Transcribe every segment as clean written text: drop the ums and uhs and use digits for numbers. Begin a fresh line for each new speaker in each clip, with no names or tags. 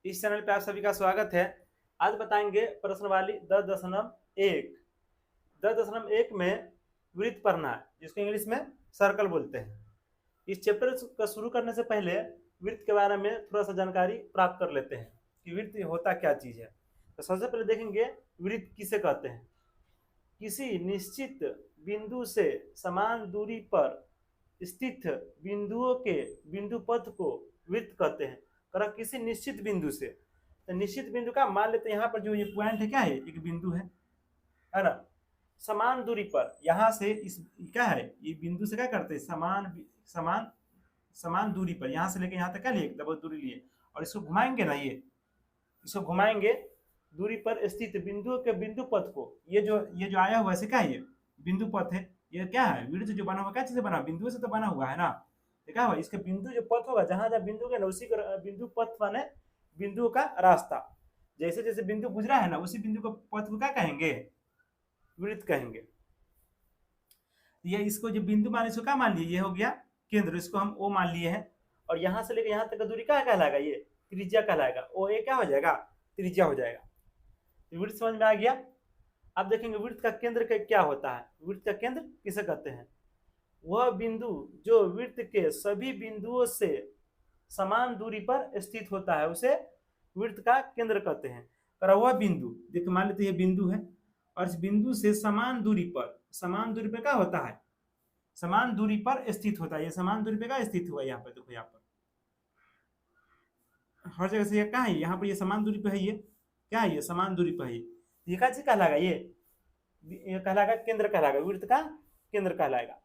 इस चैनल पे आप सभी का स्वागत है। आज बताएंगे प्रश्नवाली 10.1। 10.1 में वृत्त पढ़ना है, जिसको इंग्लिश में सर्कल बोलते हैं। इस चैप्टर का शुरू करने से पहले वृत्त के बारे में थोड़ा सा जानकारी प्राप्त कर लेते हैं कि वृत्त होता क्या चीज है। तो सबसे पहले देखेंगे वृत्त किसे कहते हैं। किसी निश्चित बिंदु से समान दूरी पर स्थित बिंदुओं के बिंदु पथ को वृत्त कहते हैं। करा किसी निश्चित बिंदु से, तो निश्चित बिंदु का मान लेते हैं यहाँ पर जो ये पॉइंट है, क्या है, एक बिंदु है ना। समान दूरी पर यहाँ से इस क्या है, ये बिंदु से क्या करते हैं, समान समान समान दूरी पर यहाँ से लेके यहाँ तक क्या लिए, डबल दूरी लिए, और इसको घुमाएंगे ना, ये इसको घुमाएंगे दूरी पर स्थित बिंदुओं के बिंदु पथ को। ये जो आया हुआ है क्या है, ये बिंदु पथ है। ये क्या है, वृत्त जो बना हुआ क्या चीज से बना, बिंदु से तो बना हुआ है ना। तो क्या हुआ, इसके बिंदु जो पथ होगा, जहां जहां बिंदु के उसी का बिंदु पथ माने बिंदु का रास्ता। जैसे जैसे बिंदु गुजरा है ना, उसी बिंदु को पथ को क्या कहेंगे, वृत्त कहेंगे। ये इसको जो बिंदु मान, इसको क्या मान लिए, ये हो गया केंद्र, इसको हम ओ मान लिए हैं। और यहाँ से लेकर यहाँ तक का दूरी क्या कहलाएगा, ये त्रिज्या कहलाएगा। ओ ए क्या हो जाएगा, त्रिज्या हो जाएगा। वृत्त समझ में आ गया। अब देखेंगे वृत्त का केंद्र क्या होता है। वृत्त का केंद्र किसे कहते हैं, वह बिंदु जो वृत्त के सभी बिंदुओं से समान दूरी पर स्थित होता है, उसे वृत्त का केंद्र कहते हैं। और वह बिंदु, देखिए मान लेते ये बिंदु है, और इस बिंदु से समान दूरी पर क्या होता है, समान दूरी पर स्थित होता है। ये समान दूरी पे क्या स्थित हुआ, यहाँ पर देखो, यहाँ पर हर जगह से ये क्या है, यहाँ पर ये समान दूरी पे है, ये क्या है, ये समान दूरी पे है। ये क्या चीज कहलाएगा, ये कहलाएगा केंद्र कहलाएगा, वृत्त का केंद्र कहलाएगा।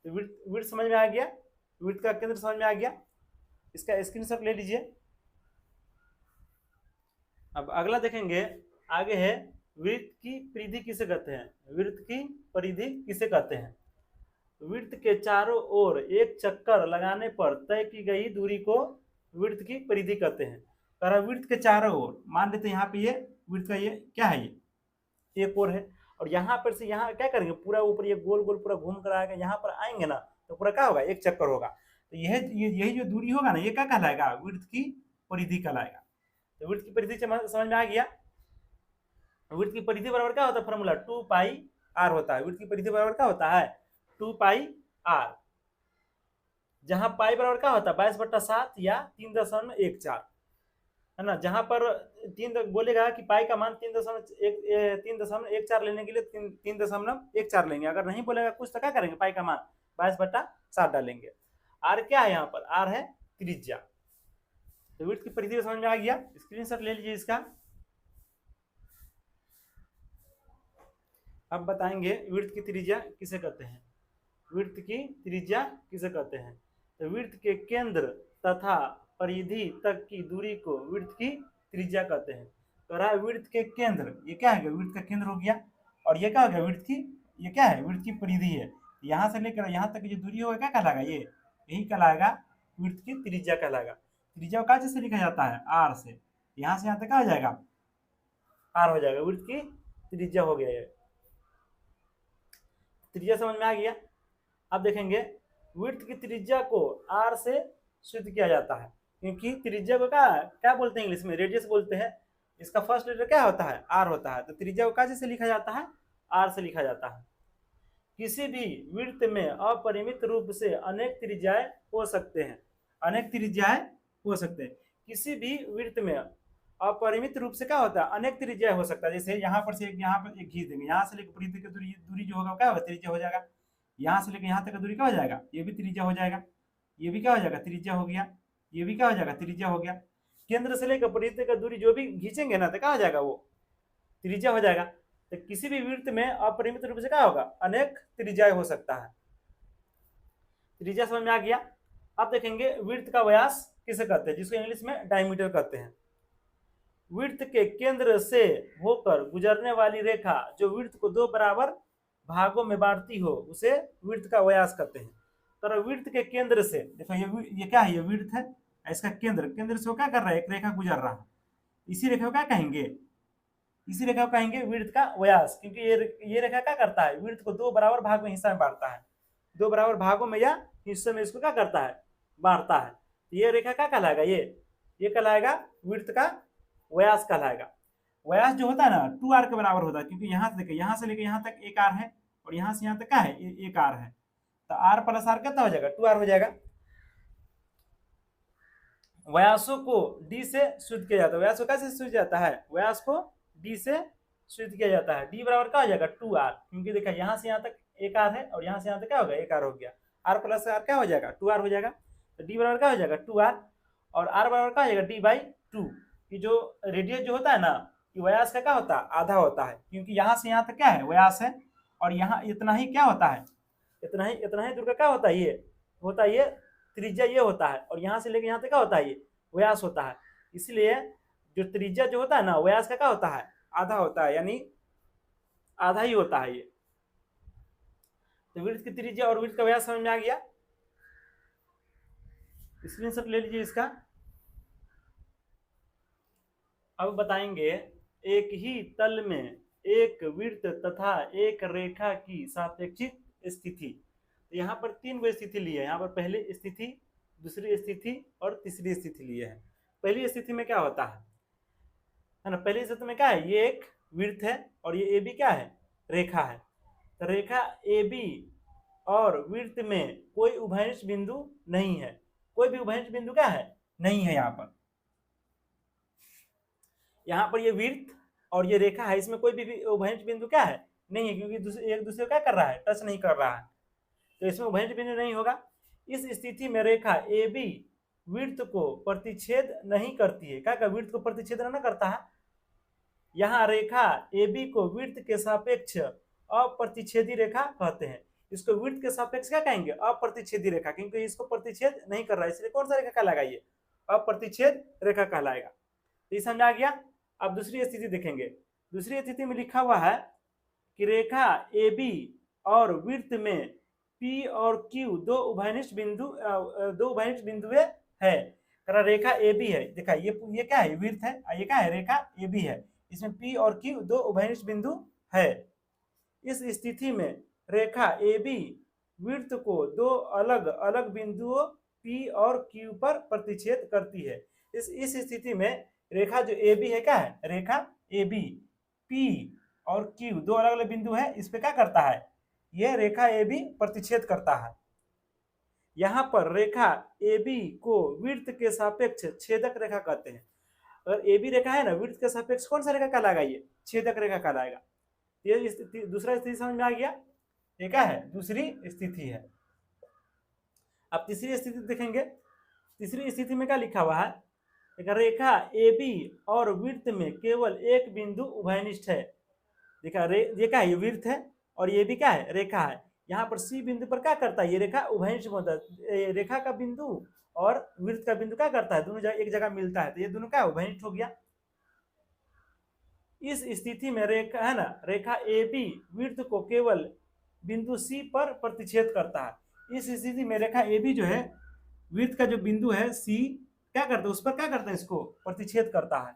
तो वृत्त समझ में आ गया, वृत्त का केंद्र समझ में आ गया। इसका स्क्रीनशॉट ले लीजिए। अब अगला देखेंगे, आगे है वृत्त की परिधि किसे कहते हैं। वृत्त की परिधि किसे कहते हैं, वृत्त के चारों ओर एक चक्कर लगाने पर तय की गई दूरी को वृत्त की परिधि कहते हैं। कह रहा वृत्त के चारों ओर, मान लेते हैं यहाँ पे ये वृत्त का ये क्या है, ये एक ओर है, और यहाँ पर से यहाँ क्या करेंगे, पूरा ऊपर ये गोल गोल पूरा घूम कर आएगा, यहाँ पर आएंगे ना तो पूरा क्या होगा, एक चक्कर होगा। तो यही जो दूरी होगा ना, ये क्या कहलाएगा, वृत्त की परिधि कहलाएगा। तो वृत्त की परिधि समझ में आ गया। वृत्त की परिधि बराबर क्या होता है, फॉर्मूला 2 पाई आर होता है। वृत्त की परिधि बराबर क्या होता है, 2 पाई आर, जहां पाई बराबर क्या होता है 22/7 या 3.14 है ना। जहां पर 3 बोलेगा कि पाई का मान 3.14 लेने के लिए 3.14 लेंगे। अगर नहीं बोलेगा कुछ तो क्या करेंगे, पाई का मान 22/7 डालेंगे। आर क्या है, यहाँ पर आर है त्रिज्या। तो वृत्त की परिधि समझ में आ गया, स्क्रीनशॉट ले लीजिए इसका। अब बताएंगे वृत्त की त्रिज्या किसे कहते हैं। वृत्त की त्रिज्या किसे कहते हैं, तो वृत्त के केंद्र तथा परिधि तक की दूरी को वृत्त की त्रिज्या कहते हैं। तो रहा वृत्त के केंद्र, ये क्या है, वृत्त का केंद्र हो गया, और ये क्या हो गया, वृत्त की, ये क्या है, वृत्त की परिधि है। यहाँ से लेकर यहाँ तक की जो दूरी होगा क्या कहलाएगा, ये यही कहलाएगा वृत्त की त्रिज्या कहलाएगा। त्रिज्या का से लिखा जाता है, आर से। यहाँ से यहाँ तक क्या हो जाएगा, आर हो जाएगा, वृत्त की त्रिज्या हो गया ये। त्रिज्या समझ में आ गया। अब देखेंगे वृत्त की त्रिज्या को आर से सिद्ध किया जाता है, क्योंकि त्रिज्या को क्या बोलते हैं, इंग्लिश में रेडियस बोलते हैं। इसका फर्स्ट लेटर क्या होता है, आर होता है। तो त्रिज्या को कैसे से लिखा जाता है, आर से लिखा जाता है। किसी भी वृत्त में अपरिमित रूप से अनेक त्रिज्याएं हो सकते हैं, अनेक त्रिज्याएं हो सकते हैं। किसी भी वृत्त में अपरिमित रूप से क्या होता है, अनेक त्रिज्या हो सकता है। जैसे यहाँ पर से यहाँ पर एक खींच देंगे, यहाँ से लेकर परिधि की दूरी जो होगा क्या होगा, त्रिज्या हो जाएगा। यहाँ से लेकर यहाँ तक का दूरी क्या हो जाएगा, ये भी त्रिज्या हो जाएगा। ये भी क्या हो जाएगा, त्रिज्या हो गया। ये भी क्या हो जाएगा, त्रिज्या हो गया। केंद्र से लेकर परिधि का दूरी जो भी खींचेंगे ना, तो क्या हो जाएगा, वो त्रिज्या हो जाएगा। तो किसी भी वृत्त में अपरिमित रूप से क्या होगा, अनेक त्रिज्याएं हो सकता है। त्रिज्या समझ में आ गया। अब देखेंगे वृत्त का व्यास किसे कहते हैं, जिसको इंग्लिश में डायमीटर कहते हैं। वृत्त के केंद्र से होकर गुजरने वाली रेखा जो वृत्त को 2 बराबर भागों में बांटती हो, उसे वृत्त का व्यास कहते हैं। तो वृत्त के केंद्र से देखो, ये क्या है, ये वृत्त है, इसका केंद्र से वो क्या कर रहा है, एक रेखा गुजर रहा है। इसी रेखा को क्या कहेंगे, इसी रेखा को कहेंगे वृत्त का व्यास, क्योंकि ये रेखा क्या करता है, वृत्त को 2 बराबर भाग में हिस्सा में बांटता है। 2 बराबर भागों में या हिस्से में इसको क्या करता है, बांटता है। ये रेखा क्या कहलाएगा, ये ये कहलाएगा वृत्त का व्यास कहलाएगा। व्यास जो होता है ना 2r के बराबर होता है, क्योंकि यहाँ से देखिए यहाँ से लेके यहाँ तक 1r है और यहाँ से यहाँ तक क्या है 1r है, तो r प्लस r कितना हो जाएगा 2r हो जाएगा। व्यासों को d से सूचित किया जाता है। व्यास को कैसे सूचित जाता है, व्यास को d से सूचित किया जाता है। d बराबर क्या हो जाएगा 2r, क्योंकि देखा यहाँ से यहाँ तक 1r है और यहाँ से यहाँ तक क्या होगा 1r हो गया, r प्लस r क्या हो जाएगा 2r हो जाएगा। तो d बराबर क्या हो जाएगा 2r और r बराबर क्या हो जाएगा d/2। कि जो रेडियस जो होता है ना कि व्यास का क्या होता है आधा होता है, क्योंकि यहाँ से यहाँ तक क्या है व्यास है और यहाँ इतना ही क्या होता है इतना ही दूर का क्या होता है ये त्रिज्या ये होता है, और यहाँ से लेके यहाँ तक क्या होता है ये व्यास होता है। इसलिए जो त्रिज्या जो होता है ना व्यास का क्या होता है आधा होता है, यानी आधा ही होता है ये। तो वृत्त की त्रिज्या और वृत्त का व्यास समझ में आ गया। स्क्रीनशॉट ले लीजिए इसका। अब बताएंगे एक ही तल में एक वृत्त तथा एक रेखा की सापेक्षिक स्थिति। तो यहाँ पर 3 गो स्थिति ली है, यहाँ पर पहली स्थिति, दूसरी स्थिति और तीसरी स्थिति ली है। पहली स्थिति में क्या होता है ना, पहली स्थिति में क्या है ये एक वृत्त है और ये ए बी क्या है रेखा है। तो रेखा ए बी और वृत्त में कोई उभयनिष्ठ बिंदु नहीं है, कोई भी उभयनिष्ठ बिंदु क्या है नहीं है। यहाँ पर ये वृत्त और ये रेखा है, इसमें कोई भी उभयनिष्ठ बिंदु क्या है नहीं है, क्योंकि एक दूसरे को क्या कर रहा है टच नहीं कर रहा है, तो इसमें उभयनिष्ठ बिंदु नहीं होगा। इस स्थिति में रेखा ए बी वृत्त को प्रतिच्छेद नहीं करती है। क्या वृत्त को प्रतिच्छेद नहीं करता है। यहाँ रेखा ए बी को वृत्त के सापेक्ष अप्रतिच्छेदी रेखा कहते हैं। इसको वृत्त के सापेक्ष क्या कहेंगे अप्रतिच्छेदी रेखा, क्योंकि इसको प्रतिच्छेद नहीं कर रहा है, इसलिए कौन सा रेखा कहलाएगा ये अप्रतिच्छेद रेखा कहलाएगा। तो ये समझ आ गया। अब दूसरी स्थिति देखेंगे। दूसरी स्थिति में लिखा हुआ है कि रेखा ए बी और वृत्त में P और Q दो उभयनिष्ठ बिंदुएं है। रेखा ए बी है, देखा ये क्या है वृत्त है, ये क्या है रेखा ए बी है, इसमें P और Q दो उभयनिष्ठ बिंदु है। इस स्थिति में रेखा ए बी वृत्त को दो अलग अलग बिंदुओं P और Q पर प्रतिच्छेद करती है। इस स्थिति में रेखा जो ए बी है क्या है रेखा ए बी P और Q दो अलग अलग बिंदु है, इस पे क्या करता है ये रेखा ए बी प्रतिच्छेद करता है। यहाँ पर रेखा ए बी को वृत्त के सापेक्ष छेदक रेखा कहते हैं। अगर ए बी रेखा है ना वृत्त के सापेक्ष कौन सा रेखा कहलाएगा ये छेदक रेखा कहलाएगा। ये दूसरा स्थिति समझ में आ गया, ये क्या है दूसरी स्थिति है। अब तीसरी स्थिति देखेंगे। तीसरी स्थिति में क्या लिखा हुआ है, रेखा ए बी और वृत्त में केवल एक बिंदु उभयनिष्ठ है। देखा ये क्या है ये वृत्त है और ये भी क्या है रेखा है। यहाँ पर सी बिंदु पर क्या करता है ये रेखा उभयनिष्ठ होता है। रेखा का बिंदु और वृत्त का बिंदु क्या करता है दोनों जगह एक जगह मिलता है, तो ये दोनों क्या उभयनिष्ठ हो गया। इस स्थिति में रेखा है ना रेखा ए बी वृत्त को केवल बिंदु सी पर प्रतिच्छेद करता है। इस स्थिति में रेखा ए बी जो है वृत्त का जो बिंदु है सी क्या करता है उस पर क्या करता है इसको प्रतिच्छेद करता है।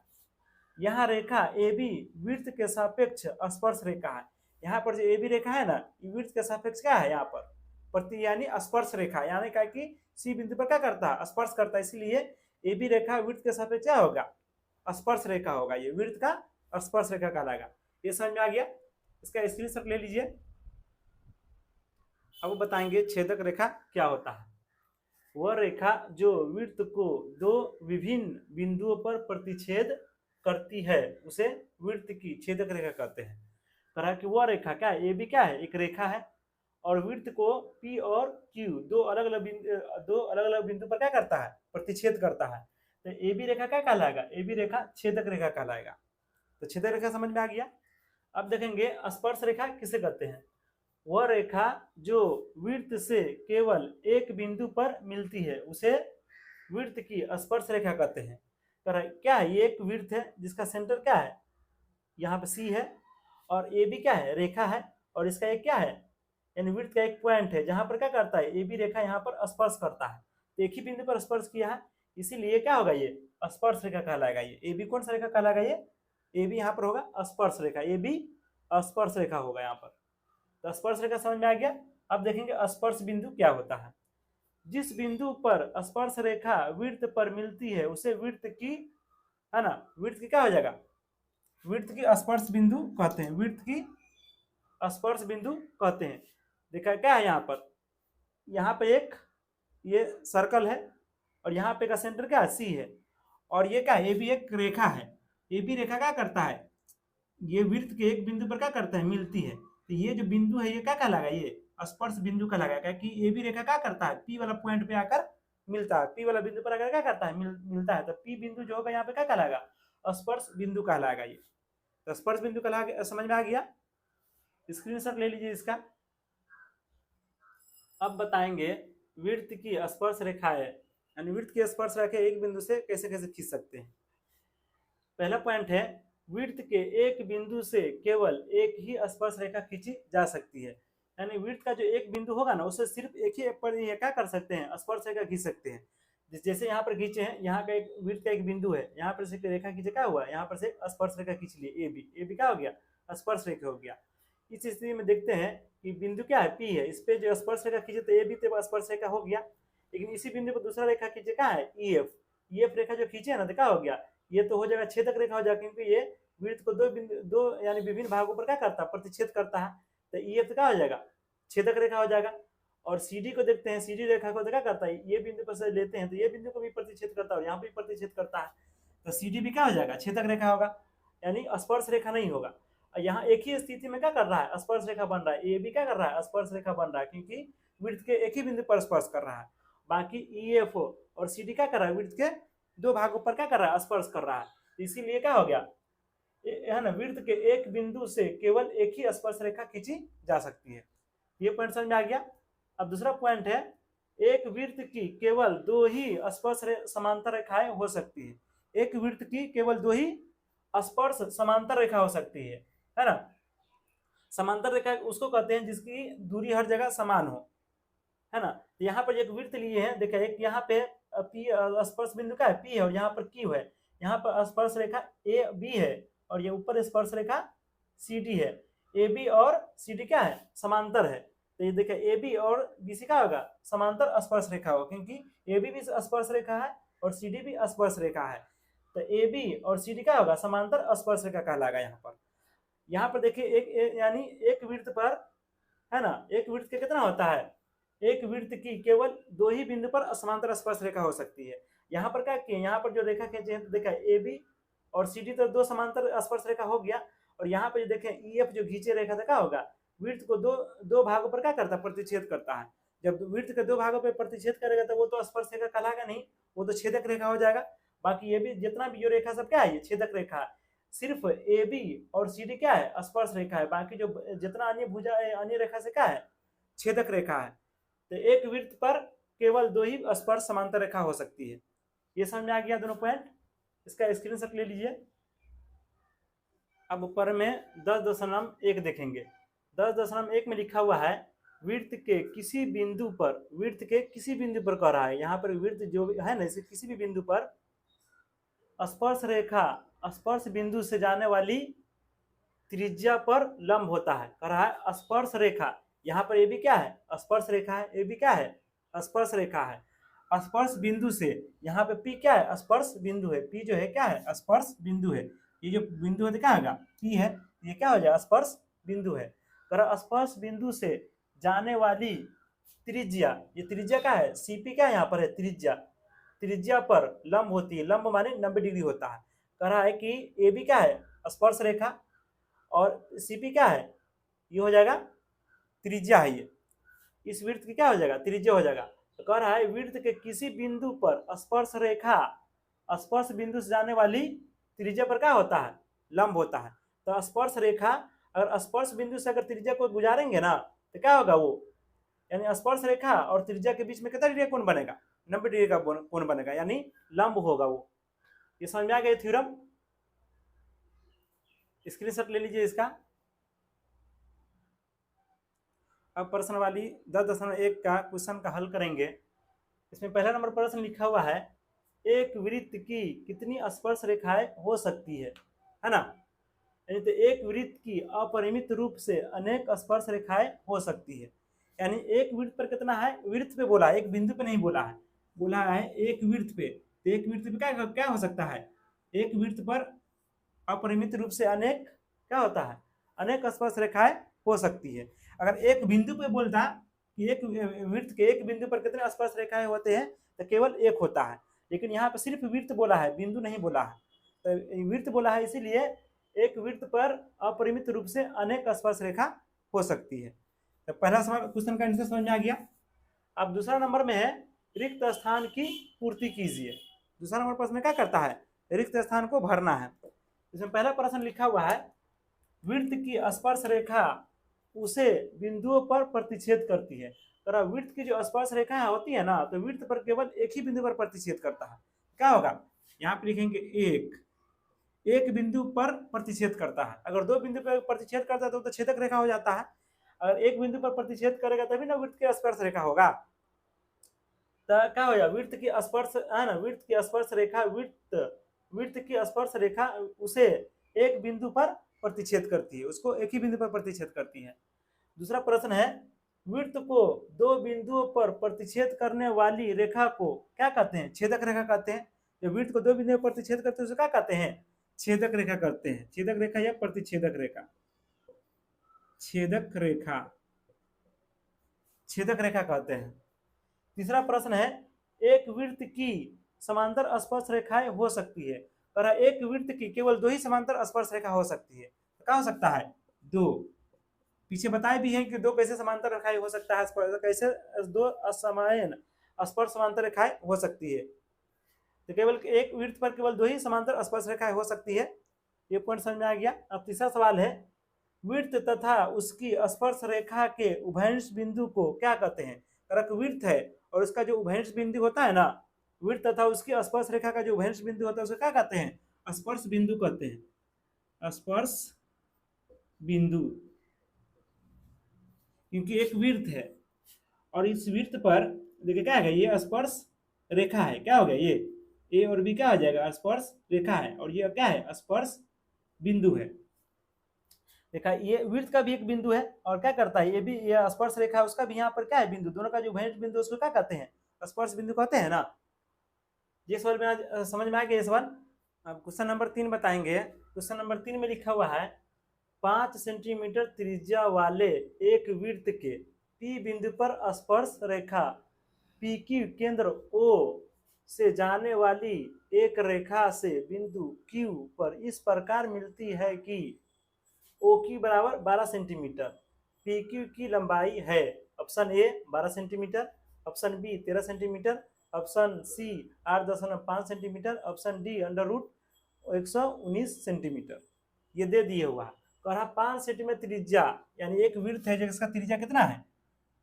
यहाँ रेखा ए बी वृत्त के सापेक्ष स्पर्श रेखा है। यहाँ पर जो ए बी रेखा है ना वृत्त के सापेक्ष क्या है यहाँ पर प्रति यानी स्पर्श रेखा, यानी क्या कि सी बिंदु पर क्या करता है स्पर्श करता है, इसलिए ए बी रेखा वृत्त के सापेक्ष क्या होगा स्पर्श रेखा होगा, ये वृत्त का स्पर्श रेखा कहलाएगा। ये समझ में आ गया, इसका स्क्रीनशॉट ले लीजिए। अब बताएंगे छेदक रेखा क्या होता है। वह रेखा जो वृत्त को दो विभिन्न बिंदुओं पर प्रतिच्छेद करती है उसे वृत्त की छेदक रेखा कहते हैं। कहा कि वह रेखा क्या है ए बी क्या है एक रेखा है और वृत्त को P और Q दो अलग अलग बिंदु पर क्या करता है प्रतिच्छेद करता है, तो ए बी रेखा क्या कहलाएगा ए बी रेखा छेदक रेखा कहलाएगा। तो छेदक रेखा समझ में आ गया। अब देखेंगे स्पर्श रेखा किसे कहते हैं। वह रेखा जो वृत्त से केवल एक बिंदु पर मिलती है उसे वृत्त की स्पर्श रेखा कहते हैं। क्या है ये एक वृत्त है जिसका सेंटर क्या है यहाँ पे सी है और ए बी क्या है रेखा है और इसका एक क्या है यानी वृत्त का एक पॉइंट है जहां पर क्या करता है ए बी रेखा यहाँ पर स्पर्श करता है, तो एक ही बिंदु पर स्पर्श किया है, इसीलिए क्या होगा ये स्पर्श रेखा कहलाएगा। ये ए बी कौन सा रेखा कहलाएगा ये बी यहाँ पर होगा स्पर्श रेखा, ए बी स्पर्श रेखा होगा यहाँ पर। तो स्पर्श रेखा समझ में आ गया। अब देखेंगे स्पर्श बिंदु क्या होता है। जिस बिंदु पर स्पर्श रेखा वृत्त पर मिलती है उसे वृत्त की, है ना, वृत्त की क्या हो जाएगा, वृत्त की स्पर्श बिंदु कहते हैं, वृत्त की स्पर्श बिंदु कहते हैं। देखा क्या है यहाँ पर एक ये सर्कल है और यहाँ पे का सेंटर क्या है, सी है, और ये क्या है, ये भी एक रेखा है। ये भी रेखा क्या करता है, ये वृत्त के एक बिंदु पर क्या करता है, मिलती है। तो ये जो बिंदु है ये क्या कहलाएगा, ये स्पर्श बिंदु कहलाएगा, क्योंकि ये भी रेखा क्या करता है, पी वाला पॉइंट पे आकर मिलता है, पी वाला बिंदु पर आकर क्या करता है, मिलता है। तो पी बिंदु जो होगा यहाँ पे क्या कहलाएगा, स्पर्श बिंदु कहलाएगा ये। तो स्पर्श बिंदु कहलाएगा, समझ में आ गया। स्क्रीनशॉट ले लीजिए इसका। अब बताएंगे वृत्त की स्पर्श रेखाएं, यानी वृत्त की स्पर्श रेखा एक बिंदु से कैसे कैसे खींच सकते हैं। पहला पॉइंट है, वृत्त के एक बिंदु से केवल एक ही स्पर्श रेखा खींची जा सकती है। यानी वृत्त का जो एक बिंदु होगा ना, उससे सिर्फ एक ही पर ये क्या कर सकते हैं, स्पर्श रेखा खींच सकते हैं। जैसे यहाँ पर खींचे हैं, यहाँ का एक वृत्त का एक बिंदु है, यहाँ पर से रेखा खींचे, क्या हुआ, यहाँ पर से स्पर्श रेखा खींच लिए, ए बी क्या हो गया, स्पर्श रेखा हो गया। इस स्थिति में देखते हैं कि बिंदु क्या है, पी है, इस पे जो स्पर्श रेखा खींचे तो ए बी तो स्पर्श रेखा हो गया। लेकिन इसी बिंदु पर दूसरा रेखा खींचे, क्या है, ई एफ रेखा जो खींचे ना, तो क्या हो गया, ये तो हो जाएगा छेदक रेखा हो जाएगा, क्योंकि ये वृत्त को दो यानी विभिन्न भागों पर क्या करता है, प्रतिच्छेद करता है। तो ई एफ क्या हो जाएगा, छेदक रेखा हो जाएगा। और सी डी को देखते हैं, सी डी रेखा को क्या करता है, ये बिंदु पर से लेते हैं तो ये बिंदु को भी प्रतिच्छेद करता है और यहाँ भी प्रतिच्छेद करता है। तो सी डी भी क्या हो जाएगा, छेदक रेखा होगा, यानी स्पर्श रेखा नहीं होगा। यहाँ एक ही स्थिति में क्या कर रहा है, स्पर्श रेखा बन रहा है, ए भी क्या कर रहा है, स्पर्श रेखा बन रहा है, क्योंकि वृत्त के एक ही बिंदु पर स्पर्श कर रहा है। बाकी ई एफ और सी डी क्या कर रहा है, वृत्त के दो भागों पर क्या कर रहा है, स्पर्श कर रहा है। इसीलिए क्या हो गया, है ना, वृत्त के एक बिंदु से केवल एक ही स्पर्श रेखा खींची जा सकती है। ये पॉइंट समझ में आ गया। अब दूसरा पॉइंट है, एक वृत्त की केवल दो ही स्पर्श समांतर रेखाएं हो सकती है। एक वृत्त की केवल दो ही स्पर्श समांतर रेखा हो सकती है ना। समांतर रेखा उसको कहते हैं जिसकी दूरी हर जगह समान हो, है ना। यहाँ पर एक वृत्त लिए हैं, देखिए एक यहाँ पे पी स्पर्श बिंदु का है, पी है, और यहाँ पर क्यू है। यहाँ पर स्पर्श रेखा ए बी है और ये ऊपर स्पर्श रेखा सी डी है। ए बी और सी डी क्या है, समांतर है। तो ये देखिए ए बी और बी सी का होगा, समांतर स्पर्श रेखा होगा, क्योंकि ए बी भी स्पर्श रेखा है और सी डी भी स्पर्श रेखा है। तो ए बी और सी डी क्या होगा, समांतर स्पर्श रेखा कहलाएगा। यहाँ पर देखिए एक यानी एक वृत्त पर, है ना, एक वृत्त के कितना होता है, एक वृत्त की केवल दो ही बिंदु पर समांतर स्पर्श रेखा हो सकती है। यहाँ पर क्या किए, यहाँ पर जो रेखा खींचे हैं तो देखा ए बी और सी डी तो दो समांतर स्पर्श रेखा हो गया, और यहाँ पर जो देखें ई एफ जो खींचे रेखा था क्या होगा, वृत्त को दो भागों पर क्या करता है, प्रतिच्छेद करता है। जब वृत्त के दो भागों पर प्रतिच्छेद करेगा तो वो तो स्पर्श रेखा कहलाएगा नहीं, वो तो छेदक रेखा हो जाएगा। बाकी ये भी जितना भी जो रेखा सब क्या है, ये छेदक रेखा है। सिर्फ ए बी और सी डी क्या है, स्पर्श रेखा है, बाकी जो जितना अन्य भुजा अन्य रेखा से क्या है, छेदक रेखा है। तो एक वृत्त पर केवल दो ही स्पर्श समांतर रेखा हो सकती है। ये समझ में आ गया दोनों पॉइंट। इसका स्क्रीनशॉट ले लीजिए। अब ऊपर में 10.1 देखेंगे। 10.1 में लिखा हुआ है, वृत्त के किसी बिंदु पर, वृत्त के किसी बिंदु पर कह रहा है, यहाँ पर वृत्त जो है ना, इसे किसी भी बिंदु पर स्पर्श रेखा स्पर्श बिंदु से जाने वाली त्रिज्या पर लंब होता है। कह रहा है स्पर्श रेखा, यहाँ पर ये भी क्या है, स्पर्श रेखा है, ये भी क्या है, स्पर्श रेखा है। स्पर्श बिंदु से, यहाँ पे पी क्या है, स्पर्श बिंदु है, पी जो है क्या है, स्पर्श बिंदु है। ये जो बिंदु है क्या होगा, पी है, ये क्या हो जाएगा, स्पर्श बिंदु है। कह स्पर्श बिंदु से जाने वाली त्रिज्या, ये त्रिज्या क्या है, सीपी क्या है, यहाँ पर है त्रिज्या, त्रिज्या पर लंब होती है, लंब माने 90 डिग्री होता है। कह रहा है कि ए बी क्या है, स्पर्श रेखा, और सीपी क्या है, ये हो जाएगा त्रिज्या है, ये इस वृत्त की क्या हो जाएगा, त्रिज्या हो जाएगा। तो कह रहा है वृत्त के किसी बिंदु पर स्पर्श रेखा स्पर्श बिंदु से जाने वाली त्रिज्या पर क्या होता है, लंब होता है। तो स्पर्श रेखा अगर स्पर्श बिंदु से अगर त्रिज्या को गुजारेंगे ना, तो क्या होगा वो, यानी स्पर्श रेखा और त्रिज्या के बीच में कितना डिग्री कोण बनेगा, 90 डिग्री का कोण बनेगा, यानी लंब होगा वो। ये समझ में आ गया थ्योरम। स्क्रीनशॉट ले लीजिए इसका। अब प्रश्न वाली 10.1 का क्वेश्चन का हल करेंगे। इसमें पहला नंबर प्रश्न लिखा हुआ है, एक वृत्त की कितनी स्पर्श रेखाएं हो सकती है ना। यानी तो एक वृत्त की अपरिमित रूप से अनेक स्पर्श रेखाएं हो सकती है। यानी एक वृत्त पर कितना है, वृत्त पे बोला है, एक बिंदु पे नहीं बोला है, बोला है एक वृत्त पे। तो एक वृत्त पे क्या क्या हो सकता है, एक वृत्त पर अपरिमित रूप से अनेक क्या होता है, अनेक स्पर्श रेखाएं हो सकती है। अगर एक बिंदु पे बोलता कि एक वृत्त के एक बिंदु पर कितने स्पर्श रेखाएं होते हैं, तो केवल एक होता है, लेकिन यहाँ पे सिर्फ वृत्त बोला है, बिंदु नहीं बोला है। तो वृत्त बोला है इसीलिए एक वृत्त पर अपरिमित रूप से अनेक स्पर्श रेखा हो सकती है। तो पहला सवाल क्वेश्चन का आंसर समझ में आ गया। अब दूसरा नंबर में है रिक्त स्थान की पूर्ति कीजिए। दूसरा नंबर प्रश्न में क्या करता है, रिक्त स्थान को भरना है। इसमें पहला प्रश्न लिखा हुआ है वृत्त की स्पर्श रेखा उसे बिंदुओं पर प्रतिच्छेद करती है। तो वृत्त की जो स्पर्श रेखा होती है ना, तो वृत्त पर केवल एक ही बिंदु पर प्रतिच्छेद करता है। क्या होगा, यहाँ पे लिखेंगे एक बिंदु पर प्रतिच्छेद करता है। अगर दो बिंदु पर प्रतिच्छेद करता है तो छेदक रेखा हो जाता है। अगर एक बिंदु पर प्रतिच्छेद करेगा तभी ना वृत्त की स्पर्श रेखा होगा। तो क्या होगा, वृत्त की स्पर्श है ना, वृत्त की स्पर्श रेखा वृत्त की स्पर्श रेखा उसे एक बिंदु पर प्रतिच्छेद करती है, उसको एक ही बिंदु पर प्रतिच्छेद करती है। दूसरा प्रश्न है वृत्त को दो बिंदुओं पर प्रतिच्छेद करने वाली रेखा को क्या कहते हैं, छेदक रेखा कहते हैं। जब वृत्त को दो बिंदुओं पर प्रतिच्छेद करते हैं उसे क्या कहते हैं, छेदक रेखा करते हैं। छेदक रेखा या प्रतिच्छेदक रेखा, छेदक रेखा, छेदक रेखा कहते हैं। तीसरा प्रश्न है एक वृत्त की समांतर स्पर्श रेखाएं हो सकती है। और एक वृत्त की केवल दो ही समांतर स्पर्श रेखा हो सकती है। तो क्या हो सकता है, दो। पीछे बताए भी हैं कि दो कैसे समांतर रेखाएं हो सकता है, कैसे दो असमान स्पर्श समांतर रेखाएं हो सकती है। तो केवल एक वृत्त पर केवल दो ही समांतर स्पर्श रेखाएं हो सकती है। ये पॉइंट समझ में आ गया। अब तीसरा सवाल है वृत्त तथा उसकी स्पर्श रेखा के उभयनिष्ठ बिंदु को क्या कहते हैं। वृत्त है और उसका जो उभयनिष्ठ बिंदु होता है ना, वृत्त तथा उसकी स्पर्श रेखा का जो उभयनिष्ठ बिंदु होता है उसे क्या कहते हैं, स्पर्श बिंदु कहते हैं, स्पर्श बिंदु। क्योंकि एक वृत्त है और इस वृत्त पर देखिए क्या है, ये स्पर्श रेखा है। क्या हो गया, ये ए और बी क्या हो जाएगा, स्पर्श रेखा है, और ये क्या है, स्पर्श बिंदु है। देखा ये वृत्त का भी एक बिंदु है और क्या करता है, ये भी ये स्पर्श रेखा है, उसका भी यहाँ पर क्या है बिंदु, दोनों का जो उभयनिष्ठ बिंदु उसको क्या कहते हैं, स्पर्श बिंदु कहते हैं ना। ये सवाल में आज समझ में आ गया। सवाल अब क्वेश्चन नंबर 3 बताएंगे। क्वेश्चन नंबर 3 में लिखा हुआ है 5 सेंटीमीटर त्रिज्या वाले एक वृत्त के पी बिंदु पर स्पर्श रेखा पी क्यू केंद्र ओ से जाने वाली एक रेखा से बिंदु क्यू पर इस प्रकार मिलती है कि ओ की बराबर 12 सेंटीमीटर, पी क्यू की लंबाई है option A 12 centimetre, option B 13 centimetre, option C 8.5 centimetre, option D under root 119 centimetre. ये दे दिए हुआ है। कहा 5 सेंटीमीटर त्रिज्या, यानी एक वृत्त है जिसका त्रिज्या कितना है,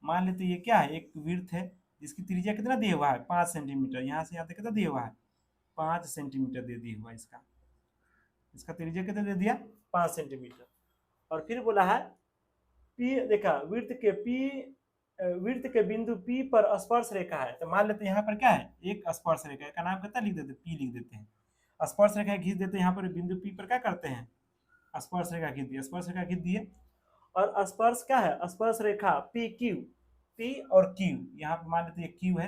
मान लेते ये क्या है, एक वृत्त है जिसकी त्रिज्या कितना दिया हुआ है 5 सेंटीमीटर। यहाँ से यहाँ तक कितना दिया हुआ है 5 सेंटीमीटर दे दिया हुआ है। इसका त्रिज्या कितना दे दिया 5 सेंटीमीटर। और फिर बोला है पी, देखा वृत्त के बिंदु पी पर स्पर्श रेखा है। तो मान लेते हैं यहाँ पर क्या है, एक स्पर्श रेखा का नाम कितना लिख देते, पी लिख देते हैं। स्पर्श रेखा खींच देते हैं, यहाँ पर बिंदु पी पर क्या करते हैं, स्पर्श रेखा खींच दिए, स्पर्श रेखा खींच दिए। और स्पर्श क्या है, स्पर्श रेखा पी क्यू, पी और क्यू, यहाँ पर मान लेते हैं क्यू है,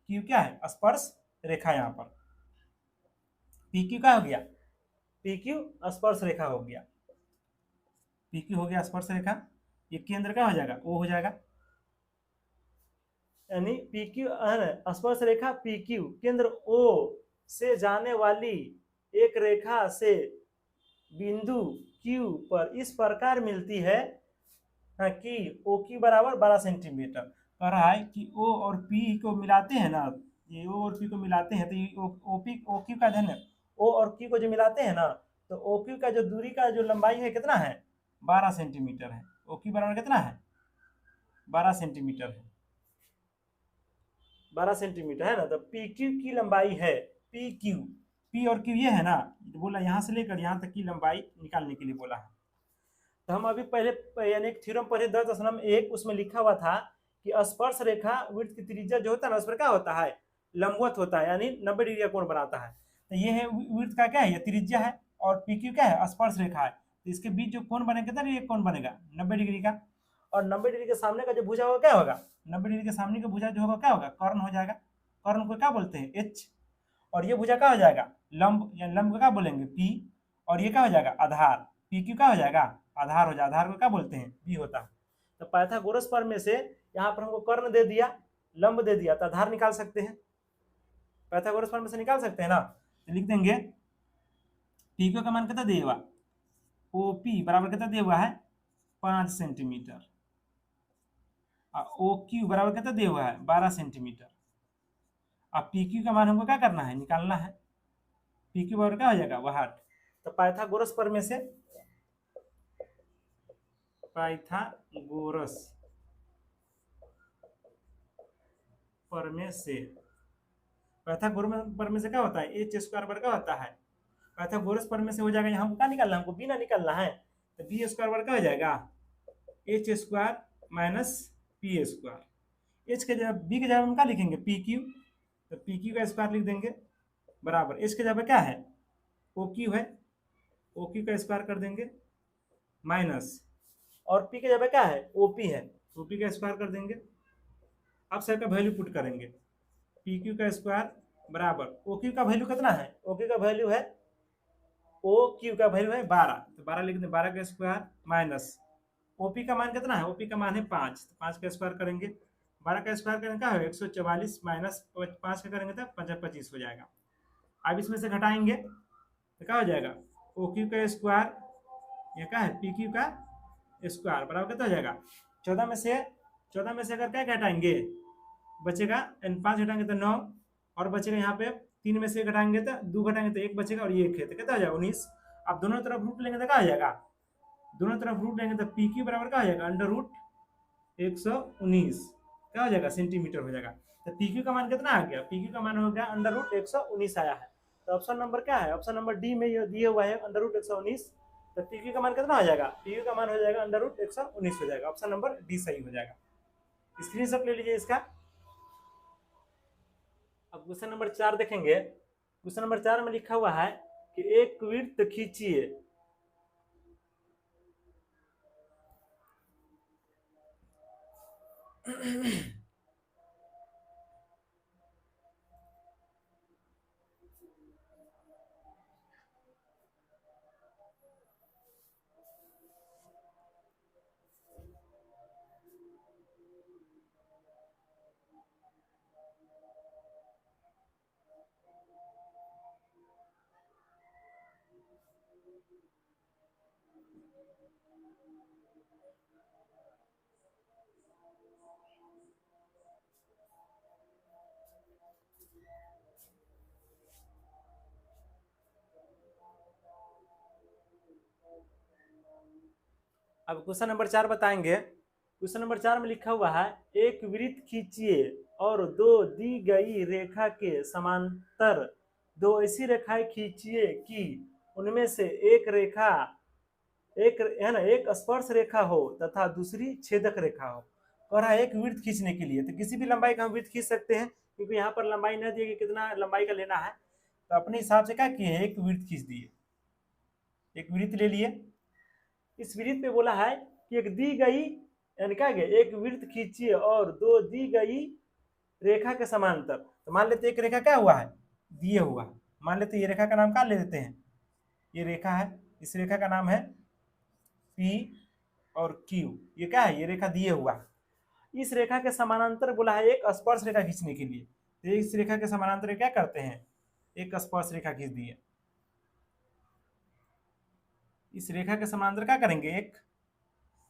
क्यू क्या है, स्पर्श रेखा। यहाँ पर पी क्यू क्या हो गया, पी क्यू स्पर्श रेखा हो गया, पी क्यू हो गया स्पर्श रेखा। ये केंद्र क्या हो जाएगा, ओ हो जाएगा, यानी पी क्यू स्पर्श रेखा पी क्यू केंद्र ओ से जाने वाली एक रेखा से बिंदु क्यू पर इस प्रकार मिलती है कि ओ की बराबर 12 सेंटीमीटर। कह रहा है कि ओ और पी को मिलाते हैं ना, ये ओ और पी को मिलाते हैं तो ये ओ क्यू का धन ओ और क्यू को जो मिलाते हैं ना, तो ओ क्यू का जो दूरी का जो लंबाई है कितना है 12 सेंटीमीटर है। ओ क्यू बराबर कितना है 12 सेंटीमीटर है, 12 सेंटीमीटर है ना। तो पी क्यू की लंबाई है, पी क्यू, पी और क्यू ये है ना, बोला यहाँ से लेकर यहाँ तक की लंबाई निकालने के लिए बोला है। तो हम अभी पहले यानी एक थ्योरम पढ़े 10.1, उसमें लिखा हुआ था कि स्पर्श रेखा वृत्त की त्रिज्या जो होता है ना उस पर क्या होता है, लंबवत होता है, यानी 90 डिग्री का कोण बनाता है। तो ये है वृत्त का क्या है, ये त्रिज्या है, और पी क्यू क्या है, स्पर्श रेखा है। तो इसके बीच जो कोण बनेगा कितना डिग्री कोण बनेगा 90 डिग्री का। और 90 डिग्री के सामने का जो भुजा होगा क्या होगा, 90 डिग्री के सामने का भुजा जो होगा क्या होगा, कर्ण हो जाएगा। कर्ण को क्या बोलते हैं, एच। और ये भुजा क्या हो जाएगा, लंब, या लंब को क्या बोलेंगे, पी। और ये क्या हो जाएगा, आधार, पी क्यू क्या हो जाएगा, आधार हो जाएगा। आधार को क्या बोलते हैं, बी होता है। तो पाइथागोरस प्रमेय से यहाँ पर हमको कर्ण दे दिया, लंब दे दिया, तो आधार निकाल सकते हैं, पाइथागोरस प्रमेय से निकाल सकते हैं ना। तो लिख देंगे पी क्यू का मान कितना दिया हुआ, ओ पी बराबर कितना दिया हुआ है, 5 सेंटीमीटर। ओ क्यू बराबर कितना दिया हुआ है, 12 सेंटीमीटर। अब पी क्यू का मान हमको क्या करना है, निकालना है। पी क्यू बराबर क्या हो जाएगा, 8। तो पाइथागोरस प्रमेय से, पाइथागोरस प्रमेय से, पाइथागोरस प्रमेय से क्या होता है, एच स्क्वायर बराबर क्या होता है, पाइथागोरस प्रमेय से हो जाएगा, यहाँ हमको क्या निकालना है, हमको बी ना निकालना है। तो बी स्क्वायर बराबर क्या हो जाएगा, H square minus P square. H के जगह, बी के जगह हम क्या लिखेंगे, पी क्यू। तो पी क्यू का स्क्वायर लिख देंगे बराबर, एच के जगह क्या है, ओ क्यू है, ओ क्यू का स्क्वायर कर देंगे माइनस, और पी के जगह क्या है, ओपी है, ओपी का स्क्वायर कर देंगे। अब सर का वैल्यू पुट करेंगे, पी क्यू का स्क्वायर बराबर, ओ क्यू का वैल्यू कितना है, ओ क्यू का वैल्यू है, ओ क्यू का वैल्यू है 12, तो 12 लिख दें, 12 का स्क्वायर माइनस, ओपी का मान कितना है, ओपी का मान है 5, तो 5 का स्क्वायर करेंगे, 12 का स्क्वायर करेंगे क्या है, 144 माइनस 5 का करेंगे तो 25 हो जाएगा। अब इसमें से घटाएंगे तो क्या हो जाएगा, ओ क्यू का स्क्वायर, ये क्या है, पी क्यू का स्क्वायर बराबर कितना हो जाएगा, 14 में से अगर क्या घटाएंगे, बचेगा 5 घटाएंगे तो 9, और बचेगा यहाँ पे 3 में से घटाएंगे तो 2 घटाएंगे तो 1 बचेगा, और ये 1 है तो कितना हो जाएगा 19। अब दोनों तरफ रूट लेंगे तो क्या हो जाएगा, दोनों तरफ रूट लेंगे तो पी क्यू बराबर क्या हो जाएगा, अंडर रूट 119 क्या हो जाएगा, सेंटीमीटर हो जाएगा। तो पी क्यू का मान कितना आ गया, पी क्यू का मान हो गया अंडर रूट 119 आया है। तो ऑप्शन नंबर क्या है, ऑप्शन नंबर डी में ये दिया हुआ है अंडर रूट 119। तो पी क्यू का मान कितना हो जाएगा, पी क्यू का मान हो जाएगा अंडर रूट 119 हो जाएगा, ऑप्शन नंबर डी सही हो जाएगा। स्क्रीनशॉट ले लीजिए इसका। अब क्वेश्चन नंबर 4 देखेंगे। क्वेश्चन नंबर 4 में लिखा हुआ है कि एक वृत्त खींचिए, अब क्वेश्चन नंबर 4 बताएंगे। क्वेश्चन नंबर 4 में लिखा हुआ है एक वृत्त खींचिए और दो दी गई रेखा के समांतर दो ऐसी रेखाएं खींचिए कि उनमें से एक रेखा एक है ना, एक स्पर्श रेखा हो तथा दूसरी छेदक रेखा हो। कह रहा है एक वृत्त खींचने के लिए, तो किसी भी लंबाई का हम वृत्त खींच सकते हैं, क्योंकि यहाँ पर लंबाई न दिए कि कितना लंबाई का लेना है, तो अपने हिसाब से क्या किए, एक वृत्त खींच दिए, एक वृत्त ले लिए। इस वृत्त पे बोला है कि एक दी गई, यानी क्या गया, एक वृत्त खींचिए और दो दी गई रेखा के समांतर। तो मान लेते एक रेखा क्या हुआ है, दिए हुआ, मान लेते ये रेखा का नाम क्या ले देते हैं, ये रेखा है, इस रेखा का नाम है P और Q, ये क्या है, ये रेखा दिए हुआ। इस रेखा के समानांतर बोला है एक स्पर्श रेखा खींचने के लिए, तो इस रेखा के समानांतर क्या करते हैं, एक स्पर्श रेखा खींच दिए। इस रेखा के समानांतर क्या करेंगे, एक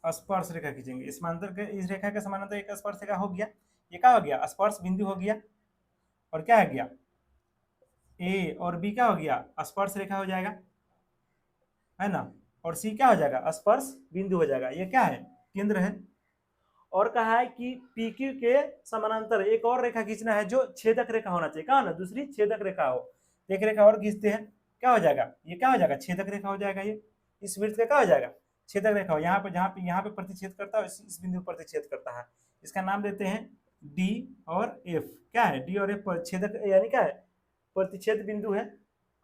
स्पर्श रेखा खींचेंगे। इस समांतर के, इस रेखा के समानांतर एक स्पर्श रेखा हो गया, ये क्या हो गया, स्पर्श बिंदु हो गया, और क्या हो गया, ए और बी क्या हो गया, स्पर्श रेखा हो जाएगा, है ना, और सी क्या हो जाएगा, स्पर्श बिंदु हो जाएगा। ये क्या है, केंद्र है। और कहा है कि पी क्यू के समानांतर एक और रेखा खींचना है जो छेदक रेखा होना चाहिए, कहा ना, दूसरी छेदक रेखा हो। एक रेखा और खींचते हैं, क्या हो जाएगा, ये क्या हो जाएगा, छेदक रेखा हो जाएगा। ये इस वृत्त का क्या हो जाएगा, छेदक रेखा हो, यहाँ पे यहाँ पे प्रतिच्छेद करता है, इस बिंदु पर प्रतिच्छेद करता है। इसका नाम देते हैं डी और एफ। क्या है, डी और एफ छेदक, यानी क्या है, प्रतिच्छेद बिंदु है।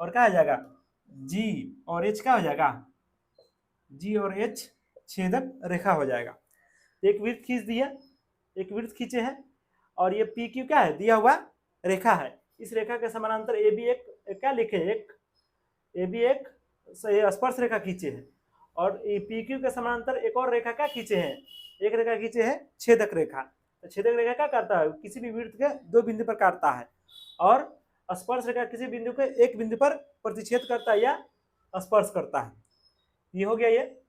और क्या हो जाएगा, जी और एच क्या हो जाएगा, जी और एच छेदक रेखा हो जाएगा। एक वृत्त खींच दिया, एक वृत्त खींचे हैं और ये पी क्यू क्या है, दिया हुआ रेखा है। इस रेखा के समानांतर ए बी एक क्या लिखे, एक ए बी एक स्पर्श रेखा खींचे हैं और पी क्यू के समानांतर एक और रेखा क्या खींचे हैं, एक रेखा खींचे हैं छेदक रेखा। तो छेदक रेखा क्या करता है, किसी भी वृत्त के दो बिंदु पर काटता है और स्पर्श रेखा किसी बिंदु के एक बिंदु पर प्रतिच्छेद करता है या स्पर्श करता है। ये हो गया, ये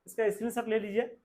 इसका स्क्रीनशॉट ले लीजिए।